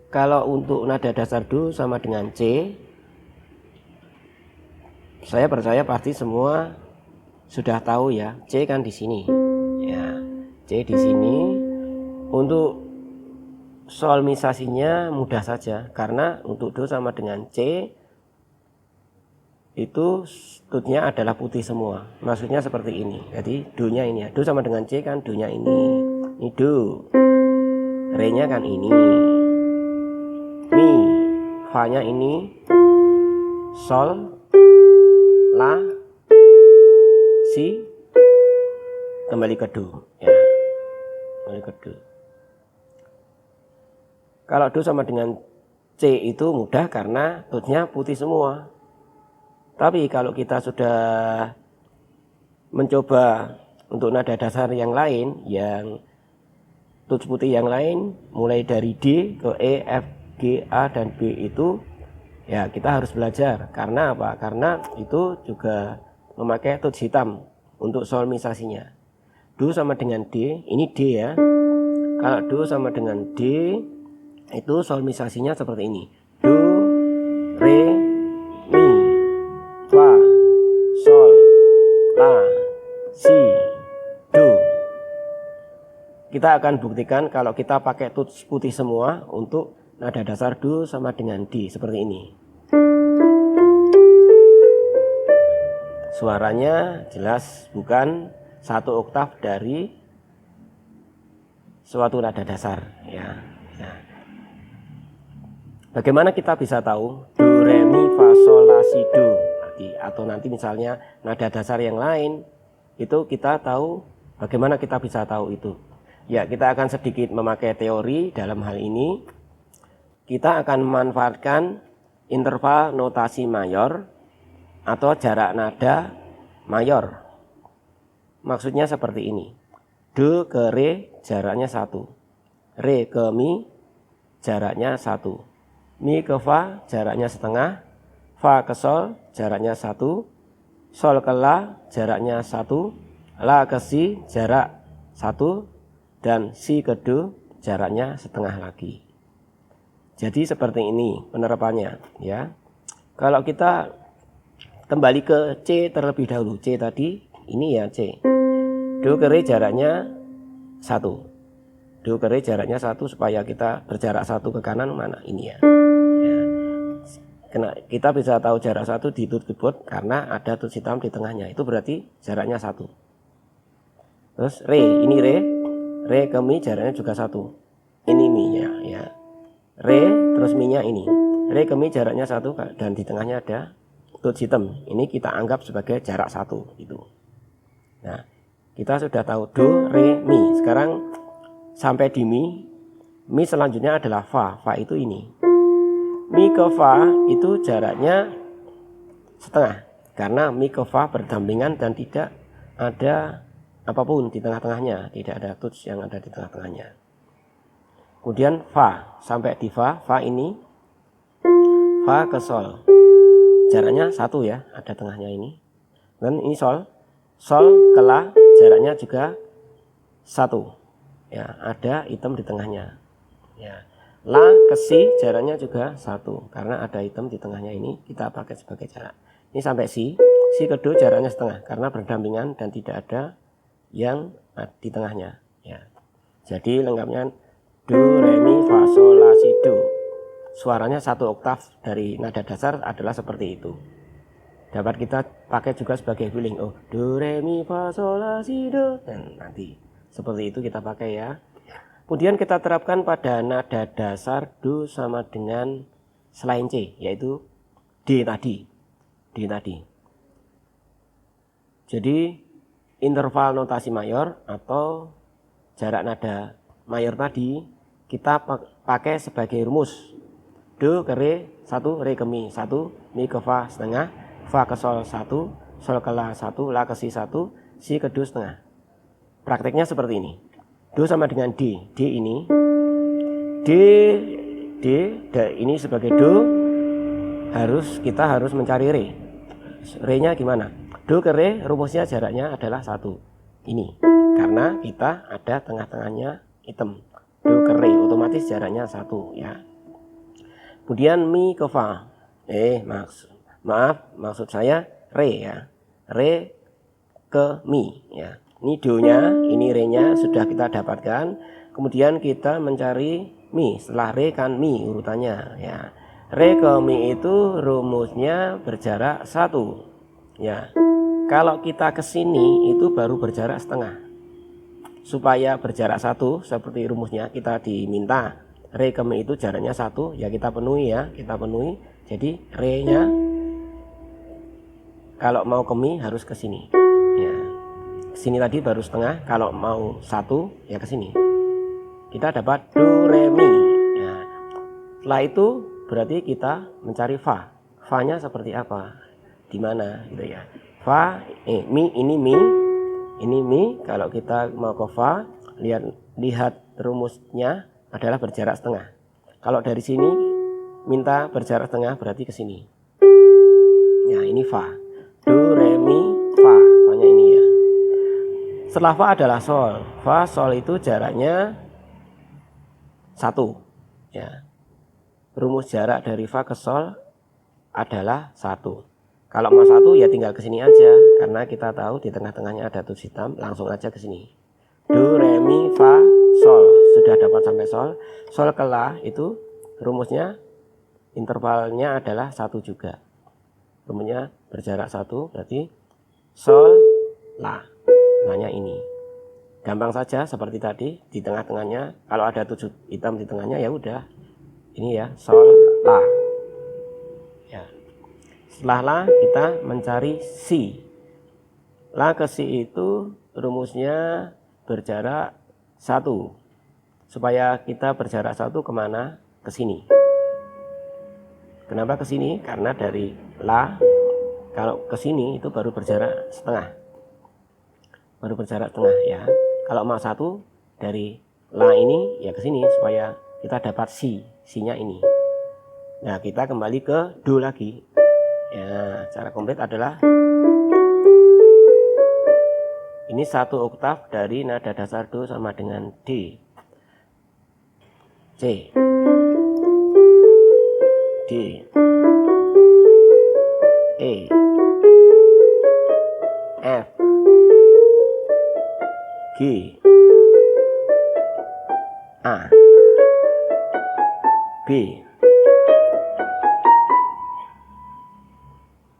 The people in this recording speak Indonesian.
Kalau untuk nada dasar do sama dengan C, saya percaya pasti semua sudah tahu ya. C kan di sini. Ya, C di sini. Untuk solmisasinya mudah saja, karena untuk do sama dengan C itu tutnya adalah putih semua. Maksudnya seperti ini. Jadi do-nya ini ya. Do sama dengan C kan do-nya ini. Ini do. Re-nya kan ini. Mi. Fa-nya ini. Sol. La. Si. Kembali ke do. Ya. Kembali ke do. Kalau do sama dengan C itu mudah karena tutnya putih semua. Tapi kalau kita sudah mencoba untuk nada dasar yang lain, yang tut putih yang lain, mulai dari D ke E, F, G, A, dan B itu, ya kita harus belajar. Karena apa? Karena itu juga memakai tut hitam untuk solmisasinya. Do sama dengan D, ini D ya. Kalau do sama dengan D, itu solmisasinya seperti ini. Do, re, mi, fa, sol, la, si, do. Kita akan buktikan kalau kita pakai tut putih semua untuk nada dasar do sama dengan D seperti ini. Suaranya jelas bukan satu oktav dari suatu nada dasar ya. Nah, bagaimana kita bisa tahu do, re, mi, fa, sol, la, si, do? Atau nanti misalnya nada dasar yang lain, itu kita tahu bagaimana kita bisa tahu itu. Ya, kita akan sedikit memakai teori dalam hal ini. Kita akan memanfaatkan interval notasi mayor atau jarak nada mayor. Maksudnya seperti ini. Do ke re jaraknya 1. Re ke mi jaraknya 1. Mi ke fa jaraknya setengah. Fa ke sol jaraknya 1. Sol ke la jaraknya 1. La ke si jarak 1. Dan si ke do jaraknya setengah lagi. Jadi seperti ini penerapannya ya. Kalau kita kembali ke C terlebih dahulu. C tadi ini ya C. Do ke re jaraknya 1. Do ke re jaraknya 1 supaya kita berjarak 1 ke kanan mana ini ya. Kita bisa tahu jarak 1 di tut keyboard karena ada tut hitam di tengahnya. Itu berarti jaraknya 1. Terus re, ini re. Re ke mi jaraknya juga 1. Ini mi nya ya. Re terus mi nya ini. Re ke mi jaraknya 1 dan di tengahnya ada tut hitam. Ini kita anggap sebagai jarak 1 itu. Nah, kita sudah tahu do, re, mi. Sekarang sampai di mi. Mi selanjutnya adalah fa. Fa itu ini. Mi ke fa itu jaraknya setengah. Karena mi ke fa berdampingan dan tidak ada apapun di tengah-tengahnya. Tidak ada tuts yang ada di tengah-tengahnya. Kemudian fa. Sampai di fa. Fa ini. Fa ke sol. Jaraknya 1 ya. Ada tengahnya ini. Dan ini sol. Sol ke la jaraknya juga 1 ya, ada hitam di tengahnya ya. La ke si jaraknya juga 1 karena ada hitam di tengahnya, ini kita pakai sebagai jarak. Ini sampai si ke do jaraknya setengah karena berdampingan dan tidak ada yang di tengahnya ya. Jadi lengkapnya do, re, mi, fa, sol, la, si, do. Suaranya 1 oktav dari nada dasar adalah seperti itu. Dapat kita pakai juga sebagai feeling. Oh, do, re, mi, fa, sol, la, si, do. Dan nanti seperti itu kita pakai ya. Kemudian kita terapkan pada nada dasar do sama dengan selain C, yaitu D tadi. D tadi. Jadi interval notasi mayor atau jarak nada mayor tadi kita pakai sebagai rumus. Do ke re 1, re ke mi 1, mi ke fa setengah, fa ke sol 1, sol ke la 1, la ke si 1, si ke do setengah. Prakteknya seperti ini. Do sama dengan D. D ini. D ini sebagai do. Kita harus mencari re. Re-nya gimana? Do ke re rumusnya jaraknya adalah 1. Ini. Karena kita ada tengah-tengahnya hitam. Do ke re otomatis jaraknya 1 ya. Kemudian mi ke fa. Maksud saya re ya. Re ke mi ya. Ini do-nya, ini re-nya sudah kita dapatkan. Kemudian kita mencari mi. Setelah re kan mi urutannya ya. Re ke mi itu rumusnya berjarak 1 ya. Kalau kita ke sini itu baru berjarak setengah. Supaya berjarak 1 seperti rumusnya kita diminta re ke mi itu jaraknya 1 ya, kita penuhi ya, kita penuhi. Jadi re nya kalau mau ke mi harus ke sini ya. Sini tadi baru setengah, kalau mau 1 ya ke sini. Kita dapat do re mi ya. Setelah itu berarti kita mencari fa. Fa nya seperti apa, di mana gitu ya. Fa mi, ini mi. Ini mi, kalau kita mau ke fa, lihat rumusnya adalah berjarak setengah. Kalau dari sini minta berjarak setengah berarti ke sini. Ya, ini fa. Do, re, mi, fa. Fa-nya ini ya. Setelah fa adalah sol. Fa, sol itu jaraknya 1. Ya. Rumus jarak dari fa ke sol adalah 1. Kalau mau 1 ya tinggal ke sini aja, karena kita tahu di tengah-tengahnya ada tulis hitam, langsung aja ke sini. Do, re, mi, fa, sol. Sudah dapat sampai sol. Sol ke la itu rumusnya intervalnya adalah 1 juga. Rumusnya berjarak 1 berarti sol, la. La-nya ini. Gampang saja seperti tadi, di tengah-tengahnya kalau ada tulis hitam di tengahnya ya udah. Ini ya, sol, la. Setelah la kita mencari si. La ke si itu rumusnya berjarak 1. Supaya kita berjarak 1 kemana? Ke sini. Kenapa ke sini? Karena dari la kalau ke sini itu baru berjarak setengah. Baru berjarak setengah ya. Kalau mau 1 dari la ini ya ke sini supaya kita dapat si. Si-nya ini. Nah, kita kembali ke do lagi. Ya, cara komplit adalah ini 1 oktav dari nada dasar do sama dengan D, C, D, E, F, G, A, B,